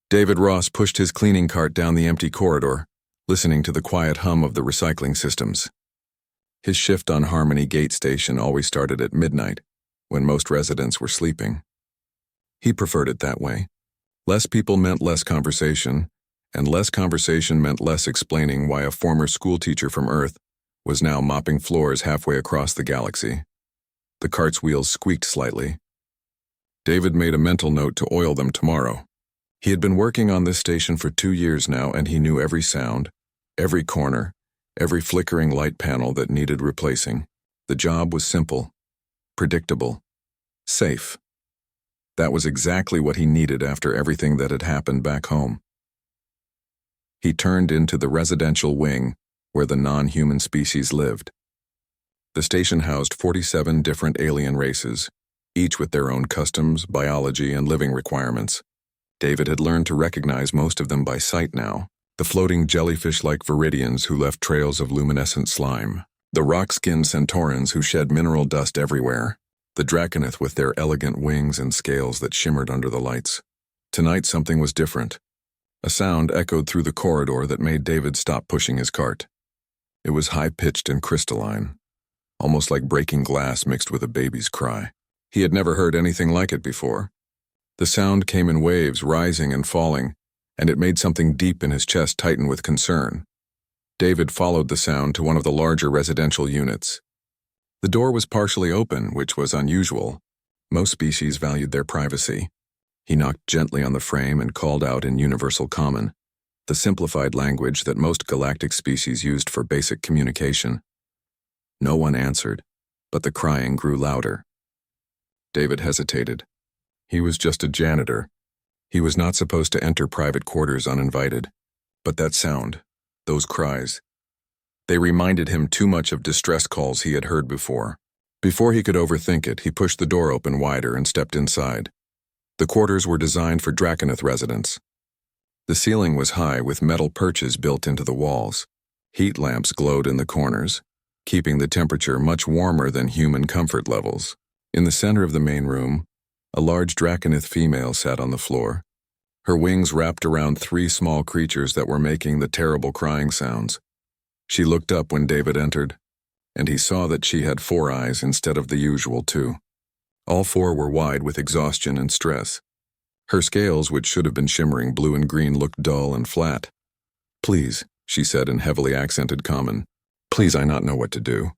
David Ross pushed his cleaning cart down the empty corridor, listening to the quiet hum of the recycling systems. His shift on Harmony Gate Station always started at midnight, when most residents were sleeping. He preferred it that way. Less people meant less conversation, and less conversation meant less explaining why a former schoolteacher from Earth was now mopping floors halfway across the galaxy. The cart's wheels squeaked slightly. David made a mental note to oil them tomorrow. He had been working on this station for 2 years now, and he knew every sound, every corner, every flickering light panel that needed replacing. The job was simple, predictable, safe. That was exactly what he needed after everything that had happened back home. He turned into the residential wing where the non-human species lived. The station housed 47 different alien races, each with their own customs, biology, and living requirements. David had learned to recognize most of them by sight now. The floating jellyfish-like viridians who left trails of luminescent slime. The rock-skinned centaurans who shed mineral dust everywhere. The draconith with their elegant wings and scales that shimmered under the lights. Tonight something was different. A sound echoed through the corridor that made David stop pushing his cart. It was high-pitched and crystalline, almost like breaking glass mixed with a baby's cry. He had never heard anything like it before. The sound came in waves, rising and falling, and it made something deep in his chest tighten with concern. David followed the sound to one of the larger residential units. The door was partially open, which was unusual. Most species valued their privacy. He knocked gently on the frame and called out in Universal Common, the simplified language that most galactic species used for basic communication. No one answered, but the crying grew louder. David hesitated. He was just a janitor. He was not supposed to enter private quarters uninvited. But that sound, those cries, they reminded him too much of distress calls he had heard before. Before he could overthink it, he pushed the door open wider and stepped inside. The quarters were designed for draconith residents. The ceiling was high with metal perches built into the walls. Heat lamps glowed in the corners, keeping the temperature much warmer than human comfort levels. In the center of the main room, a large draconith female sat on the floor. Her wings wrapped around 3 small creatures that were making the terrible crying sounds. She looked up when David entered, and he saw that she had 4 eyes instead of the usual 2. All 4 were wide with exhaustion and stress. Her scales, which should have been shimmering blue and green, looked dull and flat. "Please," she said in heavily accented Common. "Please, I not know what to do.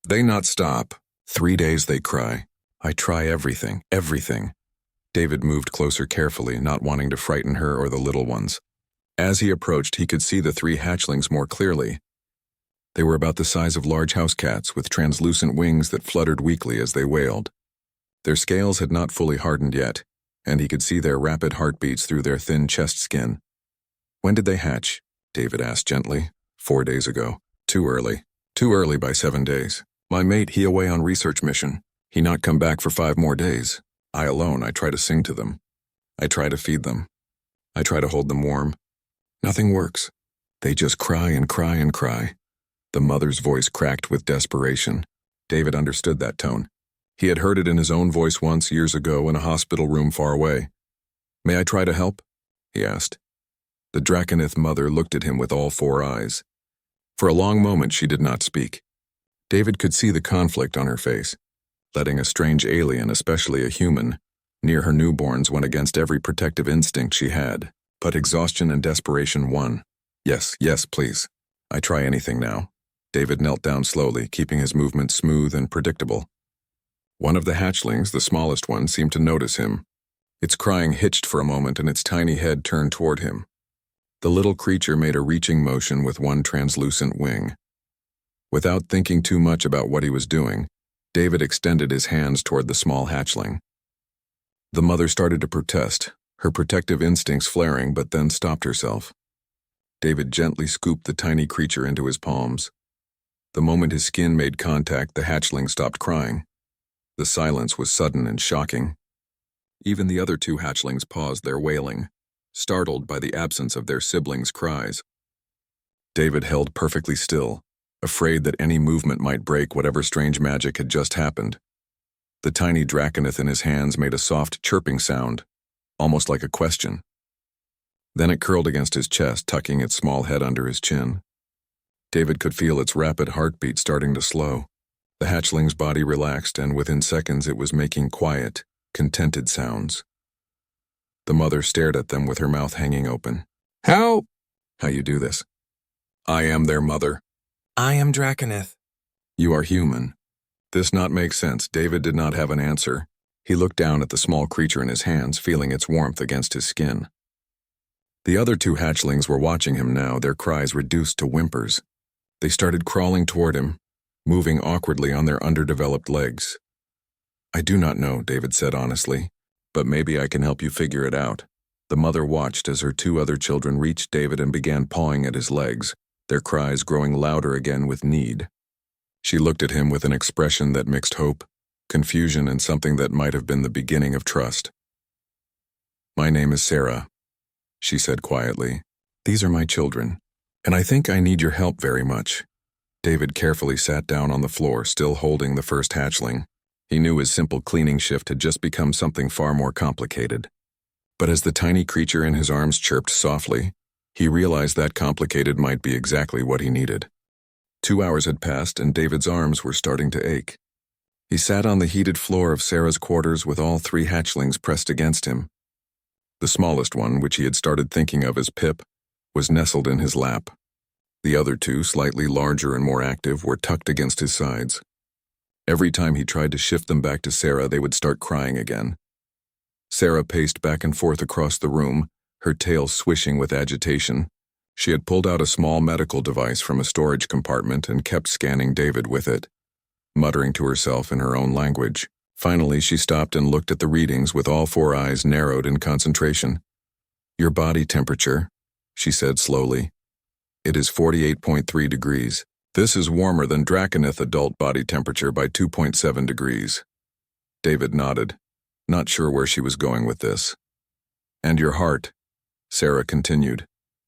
They not stop. 3 days they cry. I try everything, everything." David moved closer carefully, not wanting to frighten her or the little ones. As he approached, he could see the 3 hatchlings more clearly. They were about the size of large house cats, with translucent wings that fluttered weakly as they wailed. Their scales had not fully hardened yet, and he could see their rapid heartbeats through their thin chest skin. "When did they hatch?" David asked gently. 4 days ago. Too early. Too early by 7 days. My mate, he away on research mission. He not come back for 5 more days. I alone, I try to sing to them. I try to feed them. I try to hold them warm. Nothing works. They just cry and cry and cry." The mother's voice cracked with desperation. David understood that tone. He had heard it in his own voice once years ago in a hospital room far away. "May I try to help?" he asked. The draconith mother looked at him with all 4 eyes. For a long moment she did not speak. David could see the conflict on her face. Letting a strange alien, especially a human, near her newborns went against every protective instinct she had. But exhaustion and desperation won. "Yes, yes, please. I try anything now." David knelt down slowly, keeping his movements smooth and predictable. One of the hatchlings, the smallest one, seemed to notice him. Its crying hitched for a moment and its tiny head turned toward him. The little creature made a reaching motion with one translucent wing. Without thinking too much about what he was doing, David extended his hands toward the small hatchling. The mother started to protest, her protective instincts flaring, but then stopped herself. David gently scooped the tiny creature into his palms. The moment his skin made contact, the hatchling stopped crying. The silence was sudden and shocking. Even the other 2 hatchlings paused their wailing, startled by the absence of their siblings' cries. David held perfectly still, afraid that any movement might break whatever strange magic had just happened. The tiny draconith in his hands made a soft chirping sound, almost like a question. Then it curled against his chest, tucking its small head under his chin. David could feel its rapid heartbeat starting to slow. The hatchling's body relaxed, and within seconds it was making quiet, contented sounds. The mother stared at them with her mouth hanging open. How you do this? I am their mother. I am Draconith. You are human. This not makes sense. David did not have an answer. He looked down at the small creature in his hands, feeling its warmth against his skin. The other two hatchlings were watching him now, their cries reduced to whimpers. They started crawling toward him, moving awkwardly on their underdeveloped legs. I do not know, David said honestly, but maybe I can help you figure it out. The mother watched as her two other children reached David and began pawing at his legs, their cries growing louder again with need. She looked at him with an expression that mixed hope, confusion, and something that might have been the beginning of trust. My name is Sarah, she said quietly. These are my children, and I think I need your help very much. David carefully sat down on the floor, still holding the first hatchling. He knew his simple cleaning shift had just become something far more complicated. But as the tiny creature in his arms chirped softly, he realized that complicated might be exactly what he needed. 2 hours had passed, and David's arms were starting to ache. He sat on the heated floor of Sarah's quarters with all 3 hatchlings pressed against him. The smallest one, which he had started thinking of as Pip, was nestled in his lap. The other 2, slightly larger and more active, were tucked against his sides. Every time he tried to shift them back to Sarah, they would start crying again. Sarah paced back and forth across the room, her tail swishing with agitation. She had pulled out a small medical device from a storage compartment and kept scanning David with it, muttering to herself in her own language. Finally, she stopped and looked at the readings with all 4 eyes narrowed in concentration. Your body temperature, she said slowly. It is 48.3 degrees. This is warmer than Draconith adult body temperature by 2.7 degrees. David nodded, not sure where she was going with this. And your heart, Sarah continued,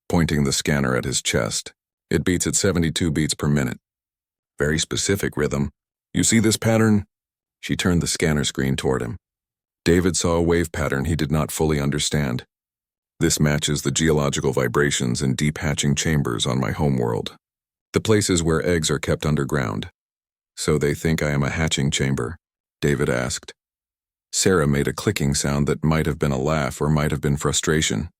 pointing the scanner at his chest. It beats at 72 beats per minute. Very specific rhythm. You see this pattern? She turned the scanner screen toward him. David saw a wave pattern he did not fully understand. This matches the geological vibrations in deep hatching chambers on my homeworld. The places where eggs are kept underground. So they think I am a hatching chamber? David asked. Sarah made a clicking sound that might have been a laugh or might have been frustration.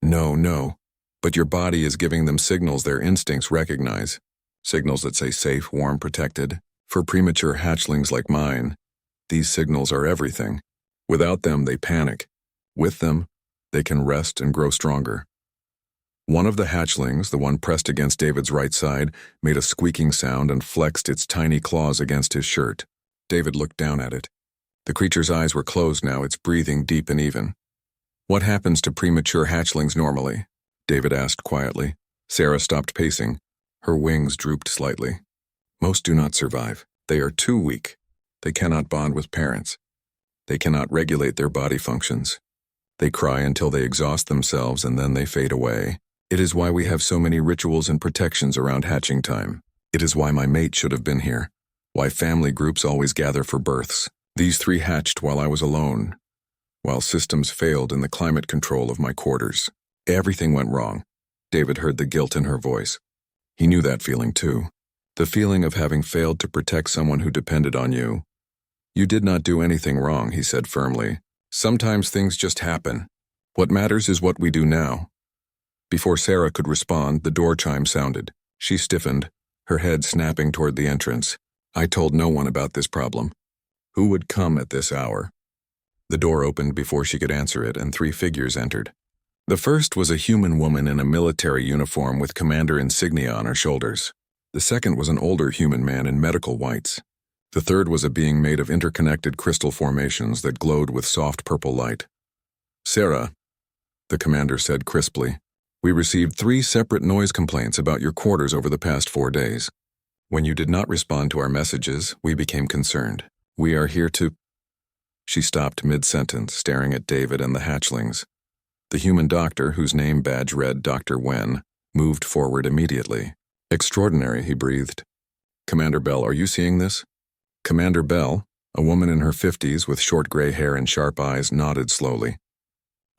No, but your body is giving them signals their instincts recognize. Signals that say safe, warm, protected. For premature hatchlings like mine, these signals are everything. Without them, they panic. With them, they can rest and grow stronger. One of the hatchlings, the one pressed against David's right side, made a squeaking sound and flexed its tiny claws against his shirt. David looked down at it. The creature's eyes were closed now, its breathing deep and even. What happens to premature hatchlings normally? David asked quietly. Sarah stopped pacing. Her wings drooped slightly. Most do not survive. They are too weak. They cannot bond with parents. They cannot regulate their body functions. They cry until they exhaust themselves and then they fade away. It is why we have so many rituals and protections around hatching time. It is why my mate should have been here. Why family groups always gather for births. These 3 hatched while I was alone. While systems failed in the climate control of my quarters. Everything went wrong. David heard the guilt in her voice. He knew that feeling too. The feeling of having failed to protect someone who depended on you. You did not do anything wrong, he said firmly. Sometimes things just happen. What matters is what we do now. Before Sarah could respond, the door chime sounded. She stiffened, her head snapping toward the entrance. I told no one about this problem. Who would come at this hour? The door opened before she could answer it, and 3 figures entered. The first was a human woman in a military uniform with commander insignia on her shoulders. The second was an older human man in medical whites. The third was a being made of interconnected crystal formations that glowed with soft purple light. Sarah, the commander said crisply, we received 3 separate noise complaints about your quarters over the past 4 days. When you did not respond to our messages, we became concerned. We are here to... She stopped mid-sentence, staring at David and the hatchlings. The human doctor, whose name badge read Dr. Wen, moved forward immediately. Extraordinary, he breathed. Commander Bell, are you seeing this? Commander Bell, a woman in her 50s with short gray hair and sharp eyes, nodded slowly.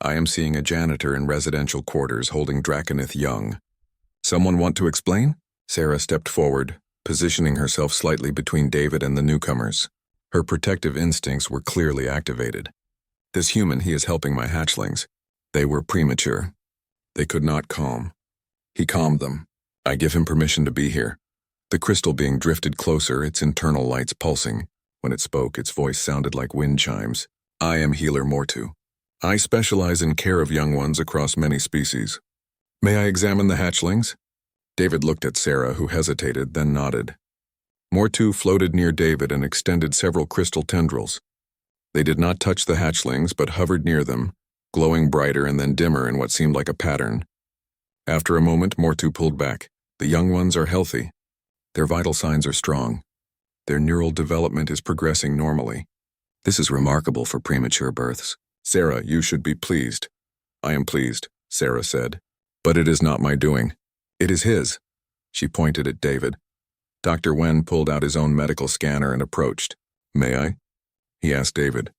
I am seeing a janitor in residential quarters holding Draconith young. Someone want to explain? Sarah stepped forward, positioning herself slightly between David and the newcomers. Her protective instincts were clearly activated. This human, he is helping my hatchlings. They were premature. They could not calm. He calmed them. I give him permission to be here. The crystal being drifted closer, its internal lights pulsing. When it spoke, its voice sounded like wind chimes. I am Healer Mortu. I specialize in care of young ones across many species. May I examine the hatchlings? David looked at Sarah, who hesitated, then nodded. Mortu floated near David and extended several crystal tendrils. They did not touch the hatchlings, but hovered near them, glowing brighter and then dimmer in what seemed like a pattern. After a moment, Mortu pulled back. The young ones are healthy. Their vital signs are strong. Their neural development is progressing normally. This is remarkable for premature births. Sarah, you should be pleased. I am pleased, Sarah said. But it is not my doing. It is his. She pointed at David. Dr. Wen pulled out his own medical scanner and approached. May I? He asked David.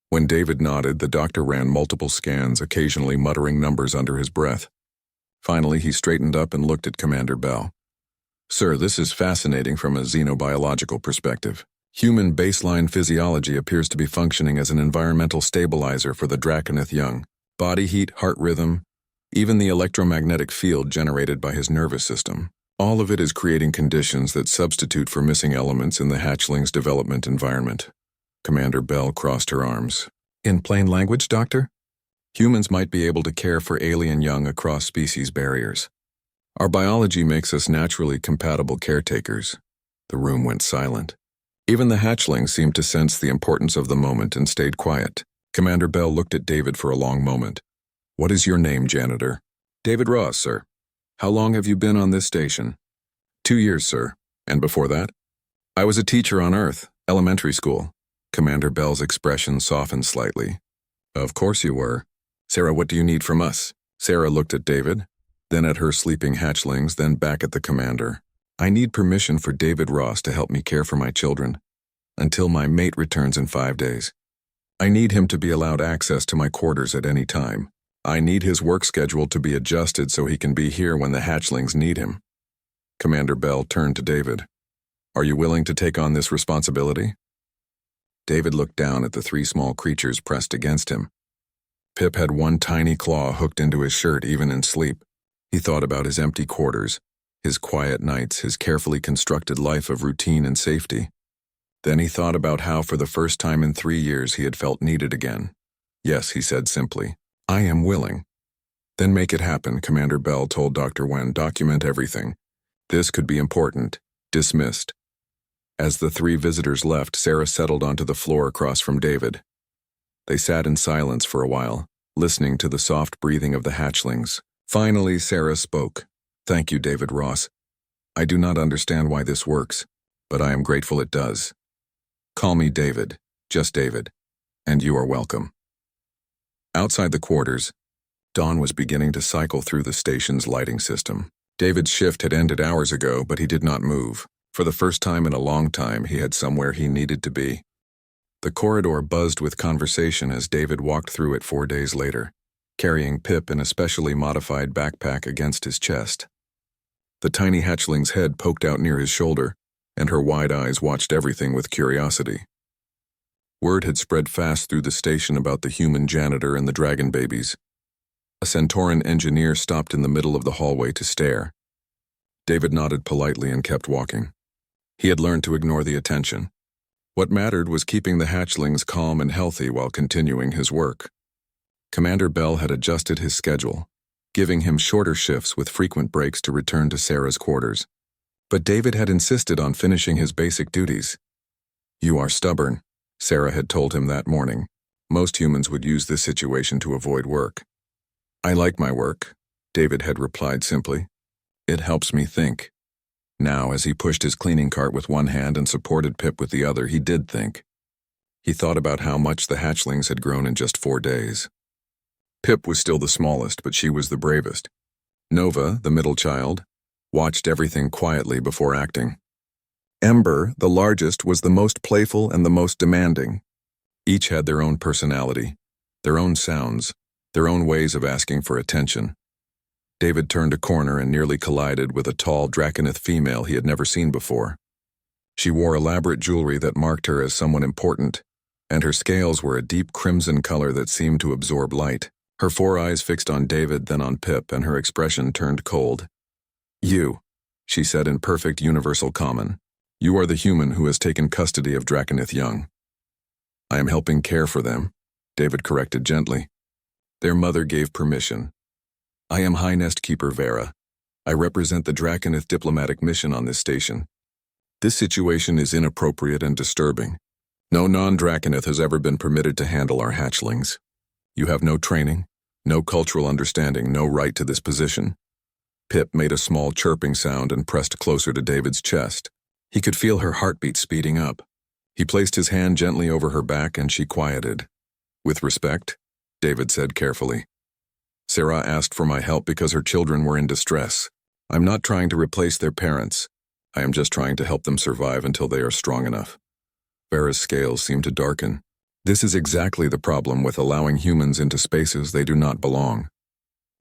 When David nodded, the doctor ran multiple scans, occasionally muttering numbers under his breath. Finally, he straightened up and looked at Commander Bell. Sir, this is fascinating from a xenobiological perspective. Human baseline physiology appears to be functioning as an environmental stabilizer for the Draconith young. Body heat, heart rhythm, even the electromagnetic field generated by his nervous system. All of it is creating conditions that substitute for missing elements in the hatchling's development environment. Commander Bell crossed her arms. In plain language, Doctor? Humans might be able to care for alien young across species barriers. Our biology makes us naturally compatible caretakers. The room went silent. Even the hatchlings seemed to sense the importance of the moment and stayed quiet. Commander Bell looked at David for a long moment. What is your name, Janitor? David Ross, sir. How long have you been on this station? 2 years, sir. And before that? I was a teacher on Earth, elementary school. Commander Bell's expression softened slightly. Of course you were. Sarah, what do you need from us? Sarah looked at David, then at her sleeping hatchlings, then back at the commander. I need permission for David Ross to help me care for my children, until my mate returns in 5 days. I need him to be allowed access to my quarters at any time. I need his work schedule to be adjusted so he can be here when the hatchlings need him. Commander Bell turned to David. Are you willing to take on this responsibility? David looked down at the 3 small creatures pressed against him. Pip had one tiny claw hooked into his shirt even in sleep. He thought about his empty quarters, his quiet nights, his carefully constructed life of routine and safety. Then he thought about how for the first time in 3 years he had felt needed again. Yes, he said simply, I am willing. Then make it happen, Commander Bell told Dr. Wen. Document everything. This could be important. Dismissed. As the 3 visitors left, Sarah settled onto the floor across from David. They sat in silence for a while, listening to the soft breathing of the hatchlings. Finally, Sarah spoke. Thank you, David Ross. I do not understand why this works, but I am grateful it does. Call me David, just David, and you are welcome. Outside the quarters, dawn was beginning to cycle through the station's lighting system. David's shift had ended hours ago, but he did not move. For the first time in a long time, he had somewhere he needed to be. The corridor buzzed with conversation as David walked through it 4 days later, carrying Pip in a specially modified backpack against his chest. The tiny hatchling's head poked out near his shoulder, and her wide eyes watched everything with curiosity. Word had spread fast through the station about the human janitor and the dragon babies. A Centauran engineer stopped in the middle of the hallway to stare. David nodded politely and kept walking. He had learned to ignore the attention. What mattered was keeping the hatchlings calm and healthy while continuing his work. Commander Bell had adjusted his schedule, giving him shorter shifts with frequent breaks to return to Sarah's quarters. But David had insisted on finishing his basic duties. You are stubborn, Sarah had told him that morning. Most humans would use this situation to avoid work. I like my work, David had replied simply. It helps me think. Now, as he pushed his cleaning cart with one hand and supported Pip with the other, he did think. He thought about how much the hatchlings had grown in just 4 days. Pip was still the smallest, but she was the bravest. Nova, the middle child, watched everything quietly before acting. Ember, the largest, was the most playful and the most demanding. Each had their own personality, their own sounds, their own ways of asking for attention. David turned a corner and nearly collided with a tall Draconith female he had never seen before. She wore elaborate jewelry that marked her as someone important, and her scales were a deep crimson color that seemed to absorb light. Her 4 eyes fixed on David, then on Pip, and her expression turned cold. "You," she said in perfect universal common. "You are the human who has taken custody of Draconith young." "I am helping care for them," David corrected gently. Their mother gave permission. "I am High Nest Keeper Vera. I represent the Draconith diplomatic mission on this station. This situation is inappropriate and disturbing. No non-Draconith has ever been permitted to handle our hatchlings. You have no training, no cultural understanding, no right to this position." Pip made a small chirping sound and pressed closer to David's chest. He could feel her heartbeat speeding up. He placed his hand gently over her back and she quieted. "With respect," David said carefully. "Sarah asked for my help because her children were in distress. I'm not trying to replace their parents. I am just trying to help them survive until they are strong enough." Vera's scales seemed to darken. "This is exactly the problem with allowing humans into spaces they do not belong.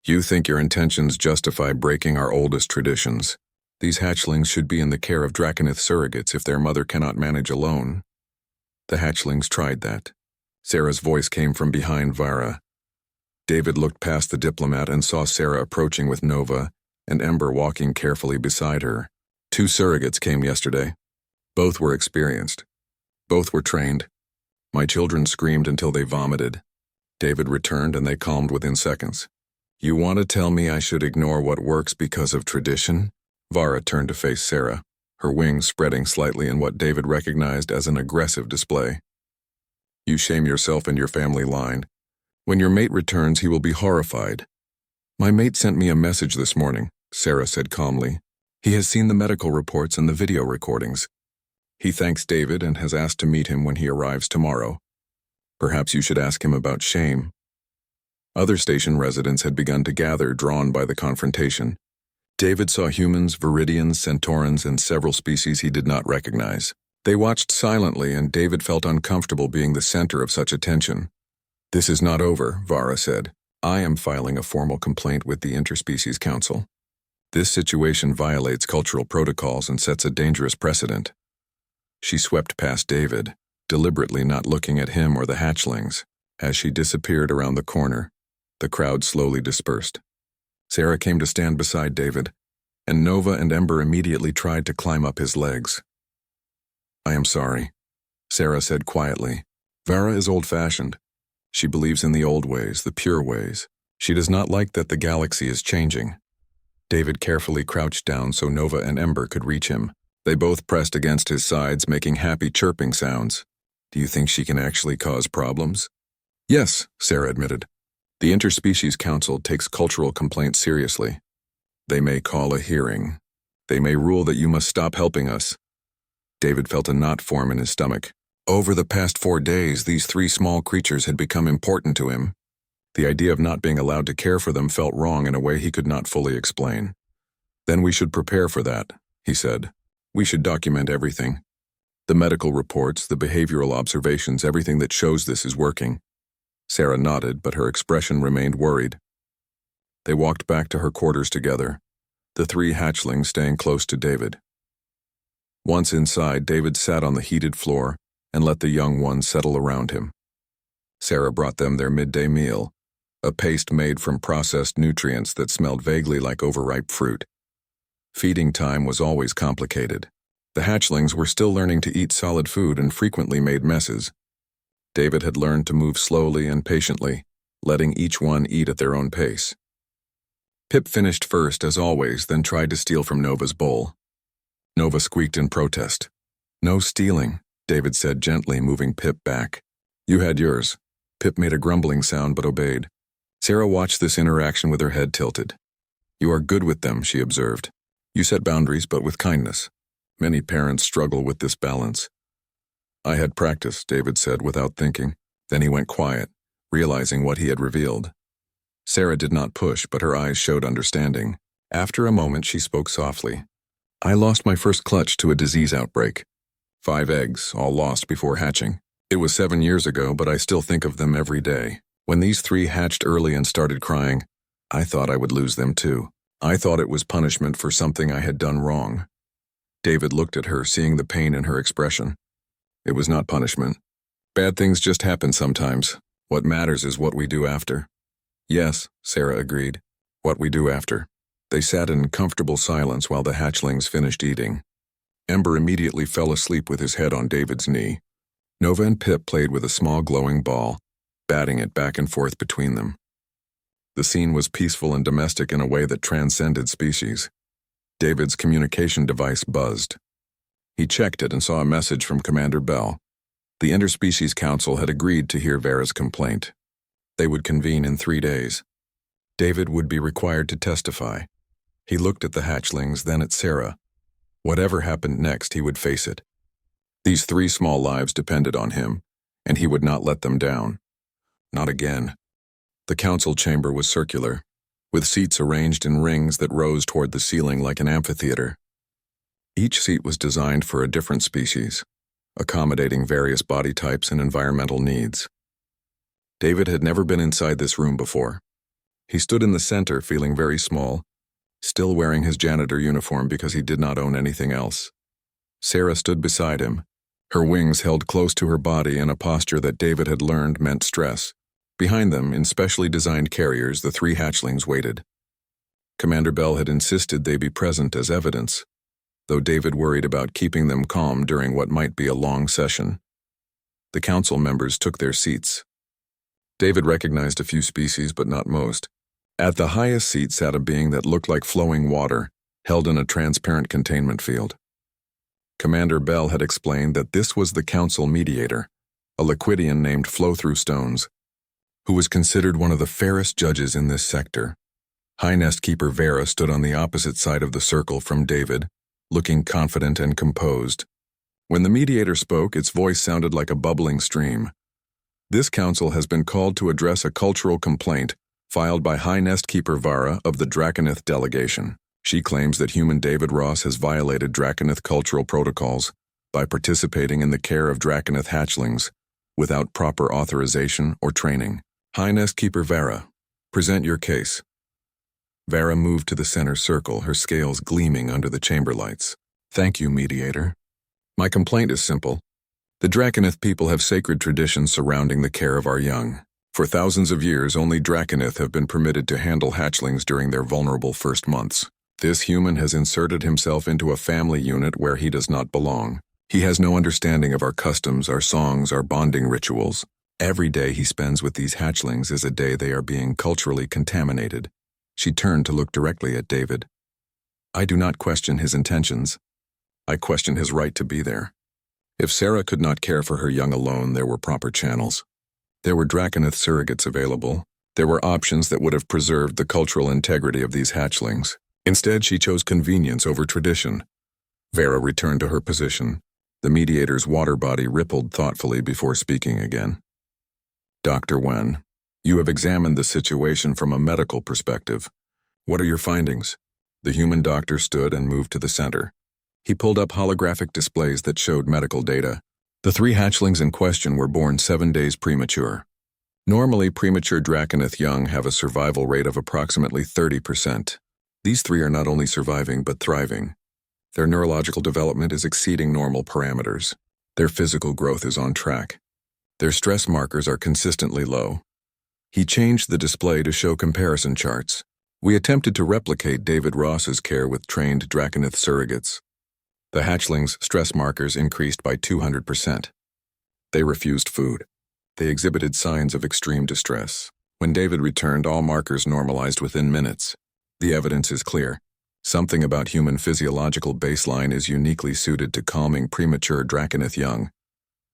You think your intentions justify breaking our oldest traditions. These hatchlings should be in the care of Draconith surrogates if their mother cannot manage alone." The hatchlings tried that. Sarah's voice came from behind Vera. David looked past the diplomat and saw Sarah approaching with Nova and Ember walking carefully beside her. 2 surrogates came yesterday. Both were experienced. Both were trained. My children screamed until they vomited. David returned and they calmed within seconds. "You want to tell me I should ignore what works because of tradition?" Vara turned to face Sarah, her wings spreading slightly in what David recognized as an aggressive display. "You shame yourself and your family line. When your mate returns, he will be horrified." "My mate sent me a message this morning," Sarah said calmly. "He has seen the medical reports and the video recordings. He thanks David and has asked to meet him when he arrives tomorrow. Perhaps you should ask him about shame." Other station residents had begun to gather, drawn by the confrontation. David saw humans, Viridians, Centaurans, and several species he did not recognize. They watched silently, and David felt uncomfortable being the center of such attention. "This is not over," Vara said. "I am filing a formal complaint with the Interspecies Council. This situation violates cultural protocols and sets a dangerous precedent." She swept past David, deliberately not looking at him or the hatchlings. As she disappeared around the corner, the crowd slowly dispersed. Sarah came to stand beside David, and Nova and Ember immediately tried to climb up his legs. "I am sorry," Sarah said quietly. "Vara is old-fashioned. She believes in the old ways, the pure ways. She does not like that the galaxy is changing." David carefully crouched down so Nova and Ember could reach him. They both pressed against his sides, making happy chirping sounds. "Do you think she can actually cause problems?" "Yes," Sarah admitted. "The Interspecies Council takes cultural complaints seriously. They may call a hearing. They may rule that you must stop helping us." David felt a knot form in his stomach. Over the past 4 days, these 3 small creatures had become important to him. The idea of not being allowed to care for them felt wrong in a way he could not fully explain. "Then we should prepare for that," he said. "We should document everything. The medical reports, the behavioral observations, everything that shows this is working." Sarah nodded, but her expression remained worried. They walked back to her quarters together, the 3 hatchlings staying close to David. Once inside, David sat on the heated floor and let the young ones settle around him. Sarah brought them their midday meal, a paste made from processed nutrients that smelled vaguely like overripe fruit. Feeding time was always complicated. The hatchlings were still learning to eat solid food and frequently made messes. David had learned to move slowly and patiently, letting each one eat at their own pace. Pip finished first, as always, then tried to steal from Nova's bowl. Nova squeaked in protest. "No stealing," David said gently, moving Pip back. "You had yours." Pip made a grumbling sound but obeyed. Sarah watched this interaction with her head tilted. "You are good with them," she observed. "You set boundaries, but with kindness. Many parents struggle with this balance." "I had practice," David said without thinking. Then he went quiet, realizing what he had revealed. Sarah did not push, but her eyes showed understanding. After a moment, she spoke softly. "I lost my first clutch to a disease outbreak. 5 eggs, all lost before hatching. It was 7 years ago, but I still think of them every day. When these three hatched early and started crying, I thought I would lose them too. I thought it was punishment for something I had done wrong. David looked at her, seeing the pain in her expression. It was not punishment. Bad things just happen sometimes. What matters is what we do after. Yes, Sarah agreed. What we do after. They sat in comfortable silence while the hatchlings finished eating. Ember immediately fell asleep with his head on David's knee. Nova and Pip played with a small glowing ball, batting it back and forth between them. The scene was peaceful and domestic in a way that transcended species. David's communication device buzzed. He checked it and saw a message from Commander Bell. The Interspecies Council had agreed to hear Vera's complaint. They would convene in 3 days. David would be required to testify. He looked at the hatchlings, then at Sarah. Whatever happened next, he would face it. These 3 small lives depended on him, and he would not let them down. Not again. The council chamber was circular, with seats arranged in rings that rose toward the ceiling like an amphitheater. Each seat was designed for a different species, accommodating various body types and environmental needs. David had never been inside this room before. He stood in the center, feeling very small, still wearing his janitor uniform because he did not own anything else. Sarah stood beside him, her wings held close to her body in a posture that David had learned meant stress. Behind them, in specially designed carriers, the 3 hatchlings waited. Commander Bell had insisted they be present as evidence, though David worried about keeping them calm during what might be a long session. The council members took their seats. David recognized a few species, but not most. At the highest seat sat a being that looked like flowing water, held in a transparent containment field. Commander Bell had explained that this was the council mediator, a Liquidian named Flow-Through Stones, who was considered one of the fairest judges in this sector. High Nest Keeper Vera stood on the opposite side of the circle from David, looking confident and composed. When the mediator spoke, its voice sounded like a bubbling stream. This council has been called to address a cultural complaint filed by High Nest Keeper Vara of the Draconith delegation. She claims that human David Ross has violated Draconith cultural protocols by participating in the care of Draconith hatchlings without proper authorization or training. High Nest Keeper Vara, present your case. Vara moved to the center circle, her scales gleaming under the chamber lights. Thank you, mediator. My complaint is simple. The Draconith people have sacred traditions surrounding the care of our young. For thousands of years, only Draconith have been permitted to handle hatchlings during their vulnerable first months. This human has inserted himself into a family unit where he does not belong. He has no understanding of our customs, our songs, our bonding rituals. Every day he spends with these hatchlings is a day they are being culturally contaminated. She turned to look directly at David. I do not question his intentions. I question his right to be there. If Sarah could not care for her young alone, there were proper channels. There were Draconith surrogates available. There were options that would have preserved the cultural integrity of these hatchlings. Instead, she chose convenience over tradition. Vera returned to her position. The mediator's water body rippled thoughtfully before speaking again. Dr. Wen, you have examined the situation from a medical perspective. What are your findings? The human doctor stood and moved to the center. He pulled up holographic displays that showed medical data. The 3 hatchlings in question were born 7 days premature. Normally, premature Draconith young have a survival rate of approximately 30%. These 3 are not only surviving but thriving. Their neurological development is exceeding normal parameters. Their physical growth is on track. Their stress markers are consistently low. He changed the display to show comparison charts. We attempted to replicate David Ross's care with trained Draconith surrogates. The hatchlings' stress markers increased by 200%. They refused food. They exhibited signs of extreme distress. When David returned, all markers normalized within minutes. The evidence is clear. Something about human physiological baseline is uniquely suited to calming premature Draconith young.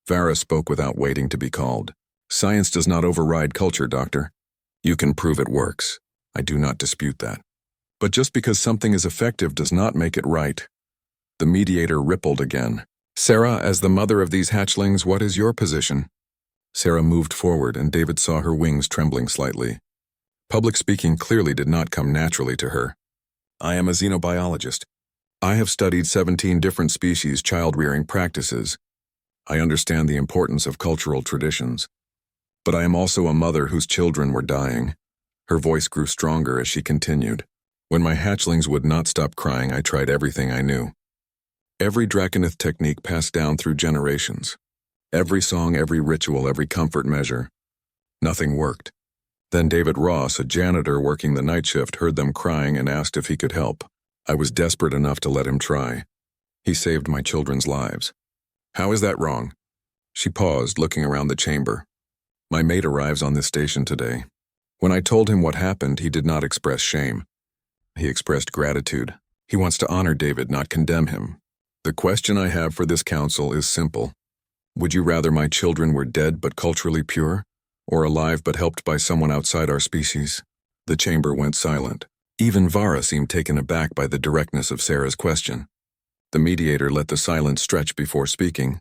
Vara spoke without waiting to be called. Science does not override culture, Doctor. You can prove it works. I do not dispute that. But just because something is effective does not make it right. The mediator rippled again. Sarah, as the mother of these hatchlings, what is your position? Sarah moved forward, and David saw her wings trembling slightly. Public speaking clearly did not come naturally to her. I am a xenobiologist. I have studied 17 different species child-rearing practices. I understand the importance of cultural traditions. But I am also a mother whose children were dying. Her voice grew stronger as she continued. When my hatchlings would not stop crying, I tried everything I knew. Every Draconith technique passed down through generations. Every song, every ritual, every comfort measure. Nothing worked. Then David Ross, a janitor working the night shift, heard them crying and asked if he could help. I was desperate enough to let him try. He saved my children's lives. How is that wrong? She paused, looking around the chamber. My mate arrives on this station today. When I told him what happened, he did not express shame. He expressed gratitude. He wants to honor David, not condemn him. The question I have for this council is simple. Would you rather my children were dead but culturally pure, or alive but helped by someone outside our species? The chamber went silent. Even Vara seemed taken aback by the directness of Sarah's question. The mediator let the silence stretch before speaking.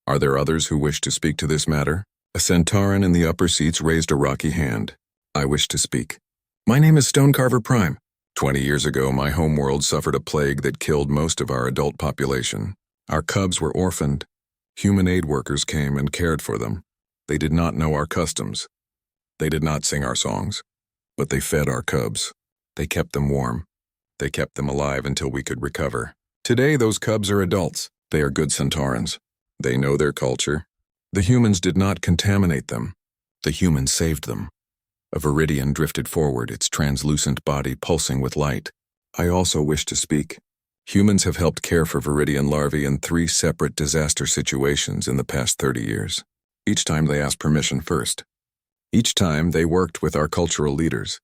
Are there others who wish to speak to this matter? A Centauran in the upper seats raised a rocky hand. I wish to speak. My name is Stonecarver Prime. 20 years ago, my homeworld suffered a plague that killed most of our adult population. Our cubs were orphaned. Human aid workers came and cared for them. They did not know our customs. They did not sing our songs. But they fed our cubs. They kept them warm. They kept them alive until we could recover. Today, those cubs are adults. They are good Centaurans. They know their culture. The humans did not contaminate them. The humans saved them. A Viridian drifted forward, its translucent body pulsing with light. I also wish to speak. Humans have helped care for Viridian larvae in 3 separate disaster situations in the past 30 years. Each time they asked permission first. Each time they worked with our cultural leaders.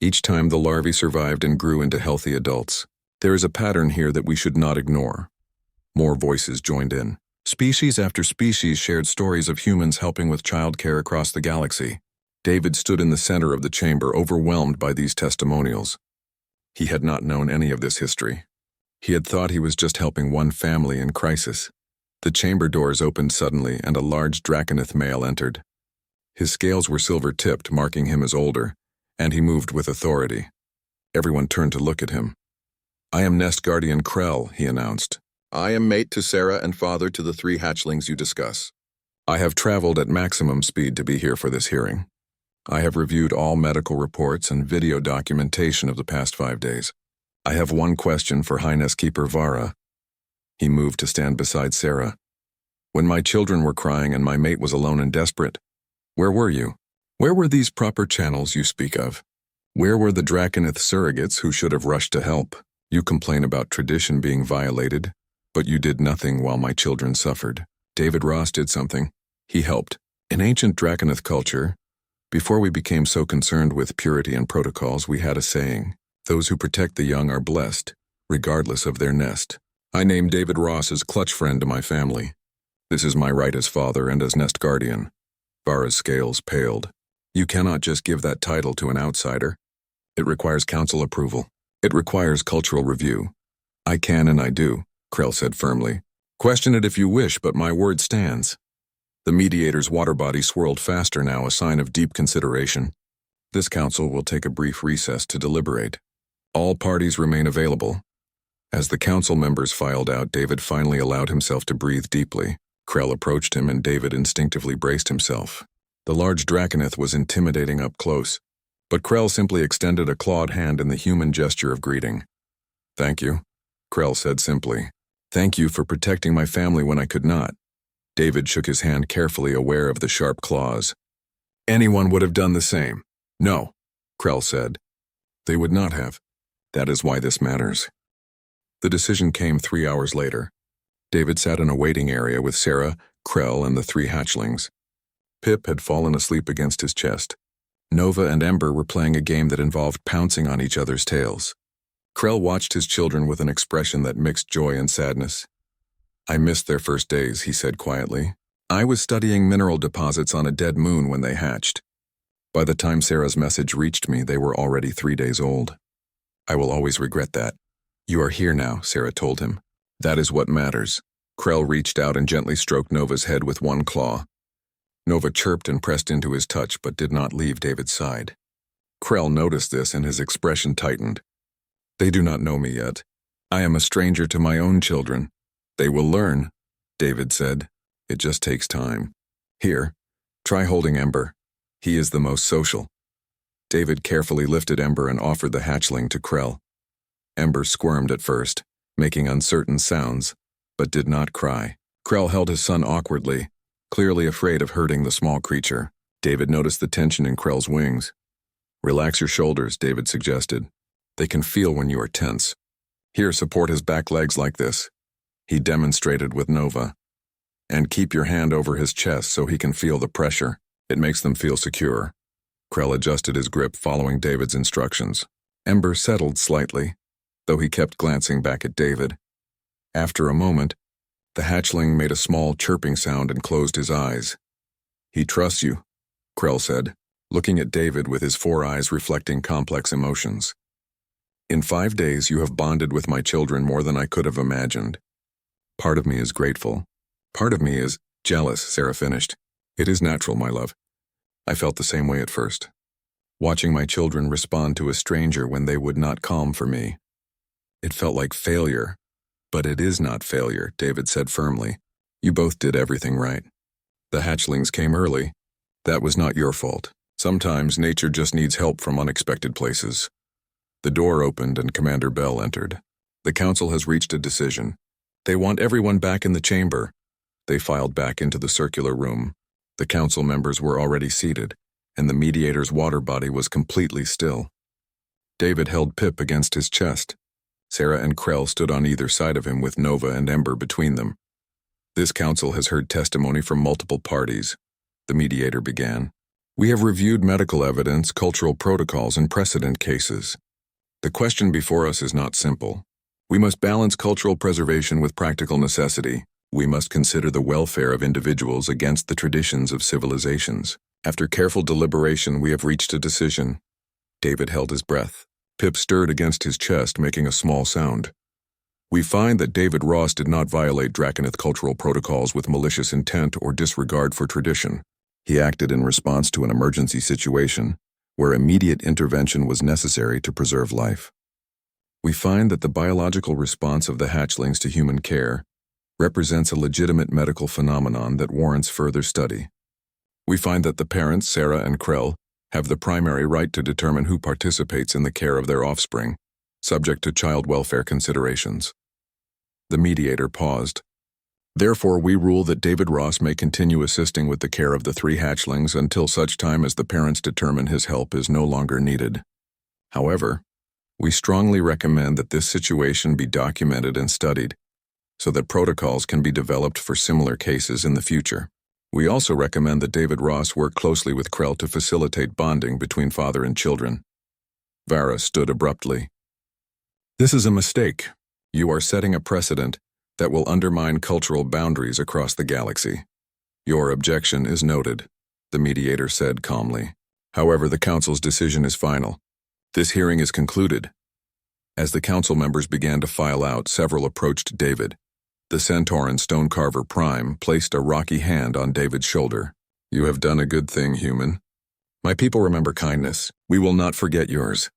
Each time the larvae survived and grew into healthy adults. There is a pattern here that we should not ignore. More voices joined in. Species after species shared stories of humans helping with childcare across the galaxy. David stood in the center of the chamber, overwhelmed by these testimonials. He had not known any of this history. He had thought he was just helping one family in crisis. The chamber doors opened suddenly, and a large Draconith male entered. His scales were silver-tipped, marking him as older, and he moved with authority. Everyone turned to look at him. I am Nest Guardian Krell, he announced. I am mate to Sarah and father to the 3 hatchlings you discuss. I have traveled at maximum speed to be here for this hearing. I have reviewed all medical reports and video documentation of the past 5 days. I have one question for Highness Keeper Vara. He moved to stand beside Sarah. When my children were crying and my mate was alone and desperate, where were you? Where were these proper channels you speak of? Where were the Draconith surrogates who should have rushed to help? You complain about tradition being violated, but you did nothing while my children suffered. David Ross did something. He helped. In ancient Draconith culture, before we became so concerned with purity and protocols, we had a saying, those who protect the young are blessed, regardless of their nest. I named David Ross as clutch friend to my family. This is my right as father and as nest guardian. Vara's scales paled. You cannot just give that title to an outsider. It requires council approval. It requires cultural review. I can and I do, Krell said firmly. Question it if you wish, but my word stands. The mediator's water body swirled faster now, a sign of deep consideration. This council will take a brief recess to deliberate. All parties remain available. As the council members filed out, David finally allowed himself to breathe deeply. Krell approached him and David instinctively braced himself. The large Draconith was intimidating up close, but Krell simply extended a clawed hand in the human gesture of greeting. Thank you, Krell said simply. Thank you for protecting my family when I could not. David shook his hand carefully, aware of the sharp claws. Anyone would have done the same. No, Krell said. They would not have. That is why this matters. The decision came 3 hours later. David sat in a waiting area with Sarah, Krell, and the 3 hatchlings. Pip had fallen asleep against his chest. Nova and Ember were playing a game that involved pouncing on each other's tails. Krell watched his children with an expression that mixed joy and sadness. I missed their first days, he said quietly. I was studying mineral deposits on a dead moon when they hatched. By the time Sarah's message reached me, they were already 3 days old. I will always regret that. You are here now, Sarah told him. That is what matters. Krell reached out and gently stroked Nova's head with one claw. Nova chirped and pressed into his touch but did not leave David's side. Krell noticed this and his expression tightened. They do not know me yet. I am a stranger to my own children. They will learn, David said. It just takes time. Here, Try holding Ember. He is the most social. David carefully lifted Ember and offered the hatchling to Krell. Ember squirmed at first, making uncertain sounds, but did not cry. Krell held his son awkwardly, clearly afraid of hurting the small creature. David noticed the tension in Krell's wings. Relax your shoulders, David suggested. They can feel when you are tense. Here, support his back legs like this. He demonstrated with Nova. And keep your hand over his chest so he can feel the pressure. It makes them feel secure. Krell adjusted his grip following David's instructions. Ember settled slightly, though he kept glancing back at David. After a moment, the hatchling made a small chirping sound and closed his eyes. He trusts you, Krell said, looking at David with his 4 eyes reflecting complex emotions. In 5 days you have bonded with my children more than I could have imagined. Part of me is grateful. Part of me is jealous, Sarah finished. It is natural, my love. I felt the same way at first. Watching my children respond to a stranger when they would not calm for me. It felt like failure. But it is not failure, David said firmly. You both did everything right. The hatchlings came early. That was not your fault. Sometimes nature just needs help from unexpected places. The door opened and Commander Bell entered. The council has reached a decision. They want everyone back in the chamber. They filed back into the circular room. The council members were already seated, and the mediator's water body was completely still. David held Pip against his chest. Sarah and Krell stood on either side of him with Nova and Ember between them. This council has heard testimony from multiple parties. The mediator began. We have reviewed medical evidence, cultural protocols, and precedent cases. The question before us is not simple. We must balance cultural preservation with practical necessity. We must consider the welfare of individuals against the traditions of civilizations. After careful deliberation, we have reached a decision. David held his breath. Pip stirred against his chest, making a small sound. We find that David Ross did not violate Draconith cultural protocols with malicious intent or disregard for tradition. He acted in response to an emergency situation where immediate intervention was necessary to preserve life. We find that the biological response of the hatchlings to human care represents a legitimate medical phenomenon that warrants further study. We find that the parents, Sarah and Krell, have the primary right to determine who participates in the care of their offspring, subject to child welfare considerations. The mediator paused. Therefore, we rule that David Ross may continue assisting with the care of the 3 hatchlings until such time as the parents determine his help is no longer needed. However, we strongly recommend that this situation be documented and studied, so that protocols can be developed for similar cases in the future. We also recommend that David Ross work closely with Krell to facilitate bonding between father and children. Vara stood abruptly. This is a mistake. You are setting a precedent that will undermine cultural boundaries across the galaxy. Your objection is noted, the mediator said calmly. However, the council's decision is final. This hearing is concluded. As the council members began to file out, several approached David. The Centauran Stonecarver Prime placed a rocky hand on David's shoulder. You have done a good thing, human. My people remember kindness. We will not forget yours.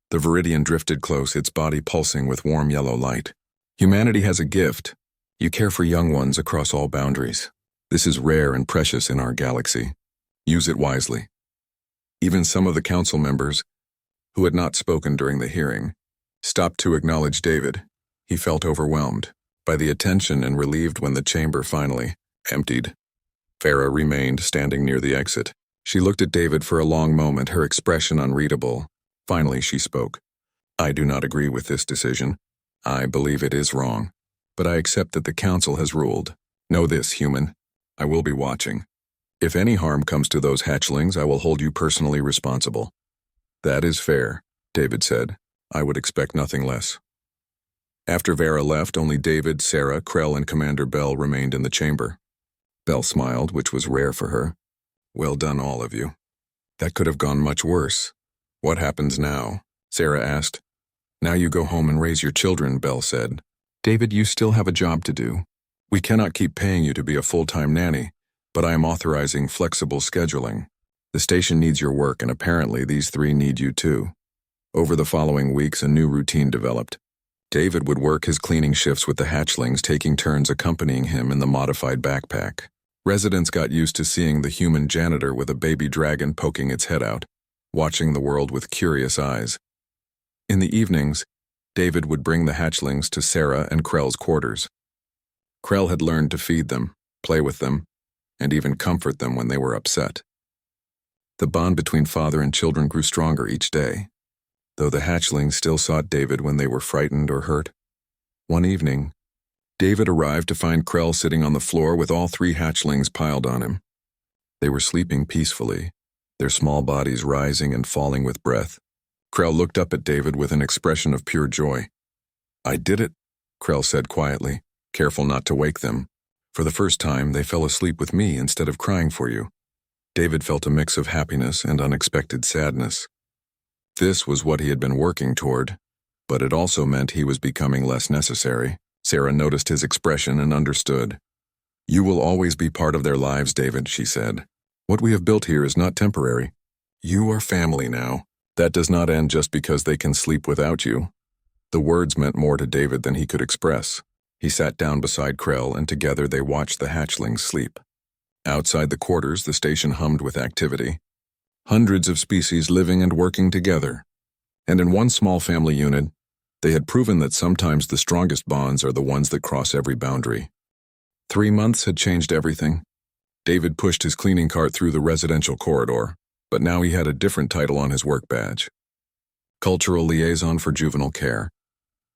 The Viridian drifted close, its body pulsing with warm yellow light. Humanity has a gift. You care for young ones across all boundaries. This is rare and precious in our galaxy. Use it wisely. Even some of the council members, who had not spoken during the hearing, stopped to acknowledge David. He felt overwhelmed by the attention and relieved when the chamber finally emptied. Farah remained standing near the exit. She looked at David for a long moment, her expression unreadable. Finally, she spoke. I do not agree with this decision. I believe it is wrong, but I accept that the council has ruled. Know this, human. I will be watching. If any harm comes to those hatchlings, I will hold you personally responsible. That is fair, David said. I would expect nothing less. After Vera left, only David, Sarah, Krell, and Commander Bell remained in the chamber. Bell smiled, which was rare for her. Well done, all of you. That could have gone much worse. What happens now? Sarah asked. Now you go home and raise your children, Bell said. David, you still have a job to do. We cannot keep paying you to be a full-time nanny, but I am authorizing flexible scheduling. The station needs your work, and apparently these 3 need you too. Over the following weeks, a new routine developed. David would work his cleaning shifts with the hatchlings, taking turns accompanying him in the modified backpack. Residents got used to seeing the human janitor with a baby dragon poking its head out, watching the world with curious eyes. In the evenings, David would bring the hatchlings to Sarah and Krell's quarters. Krell had learned to feed them, play with them, and even comfort them when they were upset. The bond between father and children grew stronger each day, though the hatchlings still sought David when they were frightened or hurt. One evening, David arrived to find Krell sitting on the floor with all 3 hatchlings piled on him. They were sleeping peacefully, their small bodies rising and falling with breath. Krell looked up at David with an expression of pure joy. "I did it," Krell said quietly, careful not to wake them. "For the first time, they fell asleep with me instead of crying for you." David felt a mix of happiness and unexpected sadness. This was what he had been working toward, but it also meant he was becoming less necessary. Sarah noticed his expression and understood. "You will always be part of their lives, David," she said. "What we have built here is not temporary. You are family now. That does not end just because they can sleep without you." The words meant more to David than he could express. He sat down beside Krell, and together they watched the hatchlings sleep. Outside the quarters, the station hummed with activity. Hundreds of species living and working together. And in one small family unit, they had proven that sometimes the strongest bonds are the ones that cross every boundary. 3 months had changed everything. David pushed his cleaning cart through the residential corridor, but now he had a different title on his work badge. Cultural Liaison for Juvenile Care.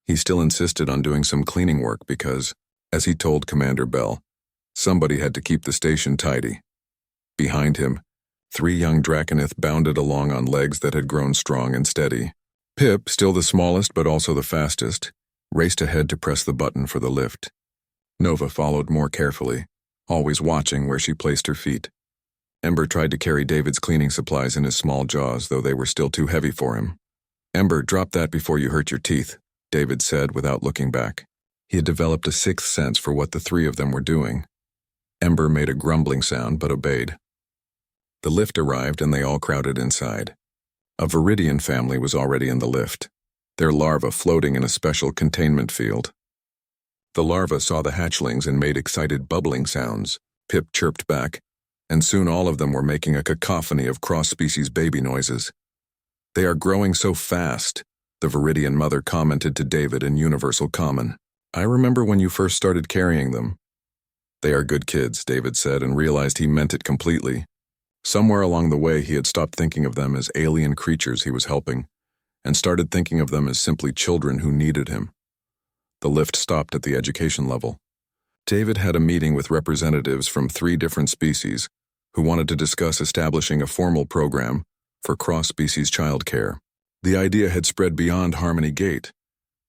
He still insisted on doing some cleaning work because, as he told Commander Bell, somebody had to keep the station tidy. Behind him, 3 young Draconith bounded along on legs that had grown strong and steady. Pip, still the smallest but also the fastest, raced ahead to press the button for the lift. Nova followed more carefully, always watching where she placed her feet. Ember tried to carry David's cleaning supplies in his small jaws, though they were still too heavy for him. "Ember, drop that before you hurt your teeth," David said without looking back. He had developed a 6th sense for what the 3 of them were doing. Ember made a grumbling sound but obeyed. The lift arrived and they all crowded inside. A Viridian family was already in the lift, their larvae floating in a special containment field. The larvae saw the hatchlings and made excited bubbling sounds. Pip chirped back, and soon all of them were making a cacophony of cross-species baby noises. "They are growing so fast," the Viridian mother commented to David in Universal Common. "I remember when you first started carrying them." "They are good kids," David said, and realized he meant it completely. Somewhere along the way, he had stopped thinking of them as alien creatures he was helping, and started thinking of them as simply children who needed him. The lift stopped at the education level. David had a meeting with representatives from 3 different species who wanted to discuss establishing a formal program for cross-species childcare. The idea had spread beyond Harmony Gate.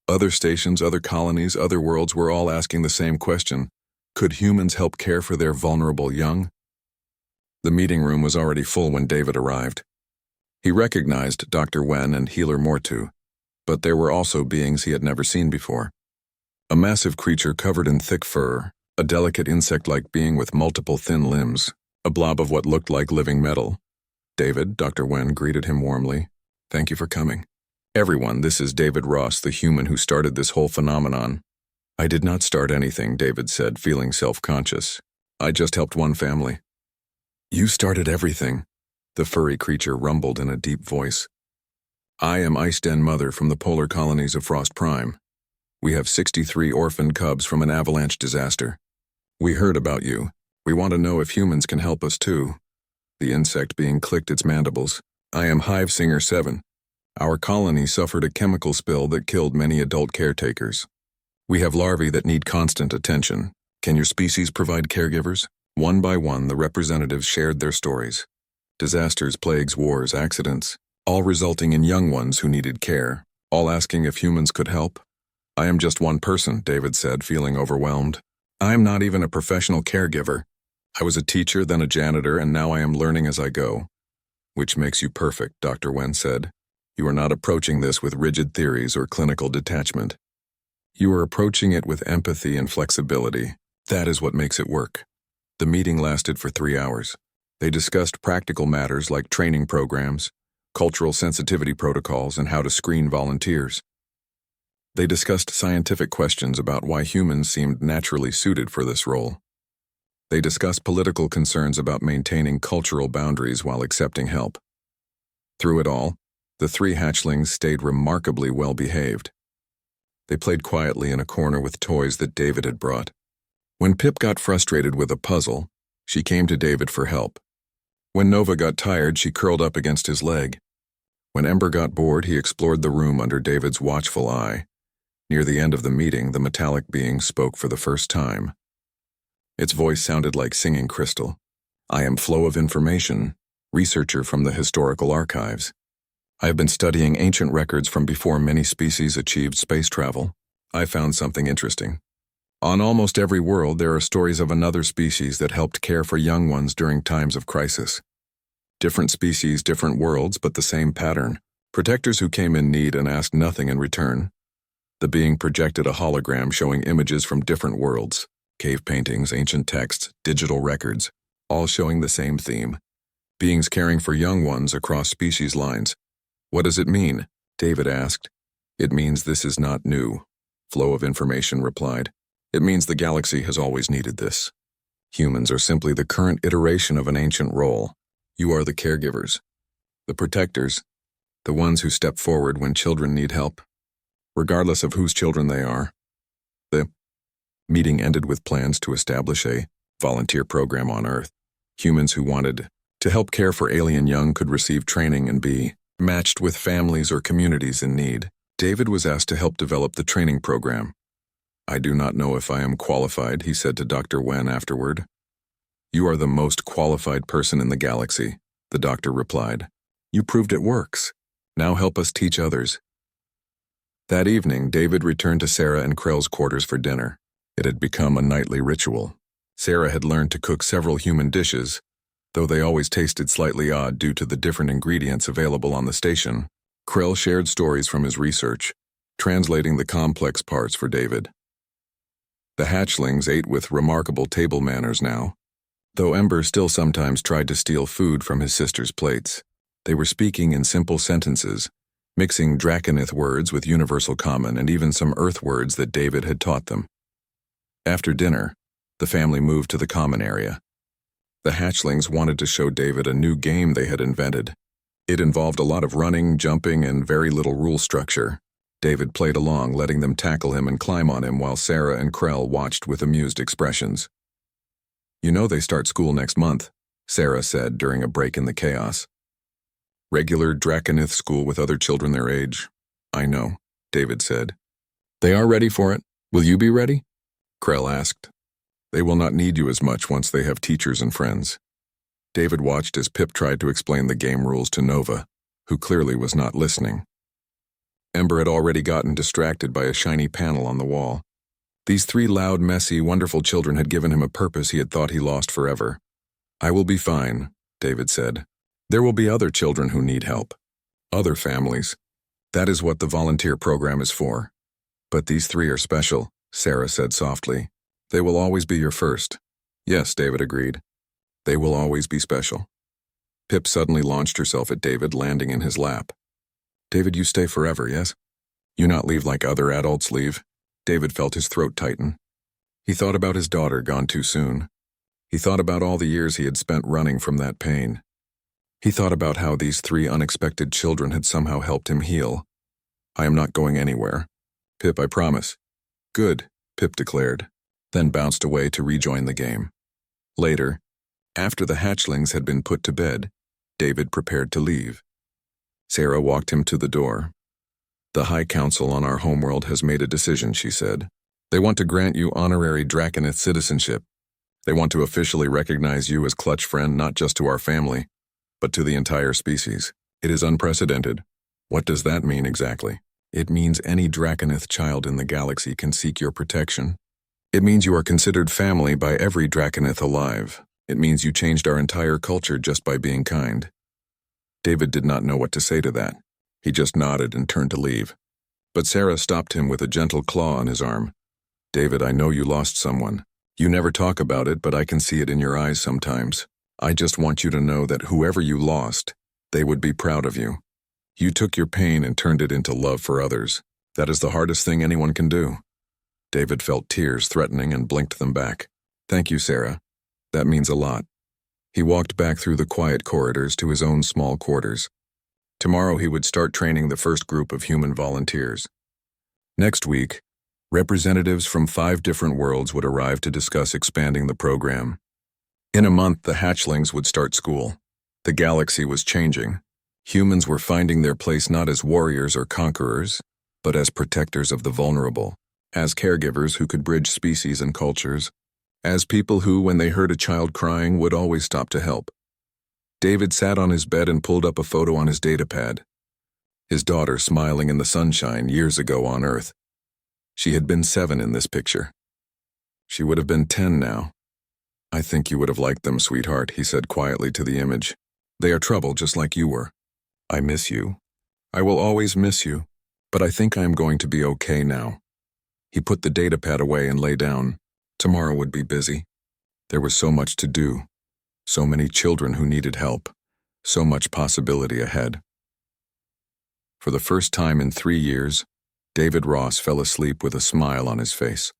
Other stations, other colonies, other worlds were all asking the same question: could humans help care for their vulnerable young? The meeting room was already full when David arrived. He recognized Dr. Wen and Healer Mortu, but there were also beings he had never seen before. A massive creature covered in thick fur, a delicate insect-like being with multiple thin limbs, a blob of what looked like living metal. "David," Dr. Wen greeted him warmly. "Thank you for coming." "Everyone, this is David Ross, the human who started this whole phenomenon." "I did not start anything," David said, feeling self-conscious. "I just helped one family." "You started everything," the furry creature rumbled in a deep voice. "I am Ice Den Mother from the polar colonies of Frost Prime. We have 63 orphaned cubs from an avalanche disaster. We heard about you. We want to know if humans can help us too." The insect being clicked its mandibles. "I am Hive Singer 7. Our colony suffered a chemical spill that killed many adult caretakers. We have larvae that need constant attention. Can your species provide caregivers?" One by one, the representatives shared their stories. Disasters, plagues, wars, accidents, all resulting in young ones who needed care, all asking if humans could help. "I am just one person," David said, feeling overwhelmed. "I am not even a professional caregiver. I was a teacher, then a janitor, and now I am learning as I go." "Which makes you perfect," Dr. Wen said. "You are not approaching this with rigid theories or clinical detachment. You are approaching it with empathy and flexibility. That is what makes it work." The meeting lasted for 3 hours. They discussed practical matters like training programs, cultural sensitivity protocols, and how to screen volunteers. They discussed scientific questions about why humans seemed naturally suited for this role. They discussed political concerns about maintaining cultural boundaries while accepting help. Through it all, the three hatchlings stayed remarkably well behaved. They played quietly in a corner with toys that David had brought. When Pip got frustrated with a puzzle, she came to David for help. When Nova got tired, she curled up against his leg. When Ember got bored, he explored the room under David's watchful eye. Near the end of the meeting, the metallic being spoke for the first time. Its voice sounded like singing crystal. I am Flow of Information, researcher from the Historical Archives. I have been studying ancient records from before many species achieved space travel. I found something interesting. On almost every world, there are stories of another species that helped care for young ones during times of crisis. Different species, different worlds, but the same pattern. Protectors who came in need and asked nothing in return. The being projected a hologram showing images from different worlds. Cave paintings, ancient texts, digital records, all showing the same theme. Beings caring for young ones across species lines. What does it mean? David asked. It means this is not new, Flow of Information replied. It means the galaxy has always needed this. Humans are simply the current iteration of an ancient role. You are the caregivers, the protectors, the ones who step forward when children need help, regardless of whose children they are. The meeting ended with plans to establish a volunteer program on Earth. Humans who wanted to help care for alien young could receive training and be matched with families or communities in need. David was asked to help develop the training program. I do not know if I am qualified, he said to Dr. Wen afterward. You are the most qualified person in the galaxy, the doctor replied. You proved it works. Now help us teach others. That evening, David returned to Sarah and Krell's quarters for dinner. It had become a nightly ritual. Sarah had learned to cook several human dishes, though they always tasted slightly odd due to the different ingredients available on the station. Krell shared stories from his research, translating the complex parts for David. The hatchlings ate with remarkable table manners now. Though Ember still sometimes tried to steal food from his sister's plates, they were speaking in simple sentences, mixing Draconith words with universal common and even some Earth words that David had taught them. After dinner, the family moved to the common area. The hatchlings wanted to show David a new game they had invented. It involved a lot of running, jumping, and very little rule structure. David played along, letting them tackle him and climb on him while Sarah and Krell watched with amused expressions. You know they start school next month, Sarah said during a break in the chaos. Regular Draconith school with other children their age. I know, David said. They are ready for it. Will you be ready? Krell asked. They will not need you as much once they have teachers and friends. David watched as Pip tried to explain the game rules to Nova, who clearly was not listening. Ember had already gotten distracted by a shiny panel on the wall. These three loud, messy, wonderful children had given him a purpose he had thought he lost forever. I will be fine, David said. There will be other children who need help. Other families. That is what the volunteer program is for. But these three are special, Sarah said softly. They will always be your first. Yes, David agreed. They will always be special. Pip suddenly launched herself at David, landing in his lap. David, you stay forever, yes? You not leave like other adults leave? David felt his throat tighten. He thought about his daughter gone too soon. He thought about all the years he had spent running from that pain. He thought about how these three unexpected children had somehow helped him heal. I am not going anywhere. Pip, I promise. Good, Pip declared, then bounced away to rejoin the game. Later, after the hatchlings had been put to bed, David prepared to leave. Sarah walked him to the door. The High Council on our homeworld has made a decision, she said. They want to grant you honorary Draconith citizenship. They want to officially recognize you as Clutch Friend not just to our family, but to the entire species. It is unprecedented. What does that mean exactly? It means any Draconith child in the galaxy can seek your protection. It means you are considered family by every Draconith alive. It means you changed our entire culture just by being kind. David did not know what to say to that. He just nodded and turned to leave. But Sarah stopped him with a gentle claw on his arm. David, I know you lost someone. You never talk about it, but I can see it in your eyes sometimes. I just want you to know that whoever you lost, they would be proud of you. You took your pain and turned it into love for others. That is the hardest thing anyone can do. David felt tears threatening and blinked them back. Thank you, Sarah. That means a lot. He walked back through the quiet corridors to his own small quarters. Tomorrow he would start training the first group of human volunteers. Next week, representatives from 5 different worlds would arrive to discuss expanding the program. In a month, the Hatchlings would start school. The galaxy was changing. Humans were finding their place not as warriors or conquerors, but as protectors of the vulnerable, as caregivers who could bridge species and cultures, as people who, when they heard a child crying, would always stop to help. David sat on his bed and pulled up a photo on his datapad. His daughter smiling in the sunshine years ago on Earth. She had been 7 in this picture. She would have been 10 now. "I think you would have liked them, sweetheart," he said quietly to the image. "They are trouble just like you were. I miss you. I will always miss you, but I think I am going to be okay now." He put the datapad away and lay down. Tomorrow would be busy. There was so much to do. So many children who needed help. So much possibility ahead. For the first time in 3 years, David Ross fell asleep with a smile on his face.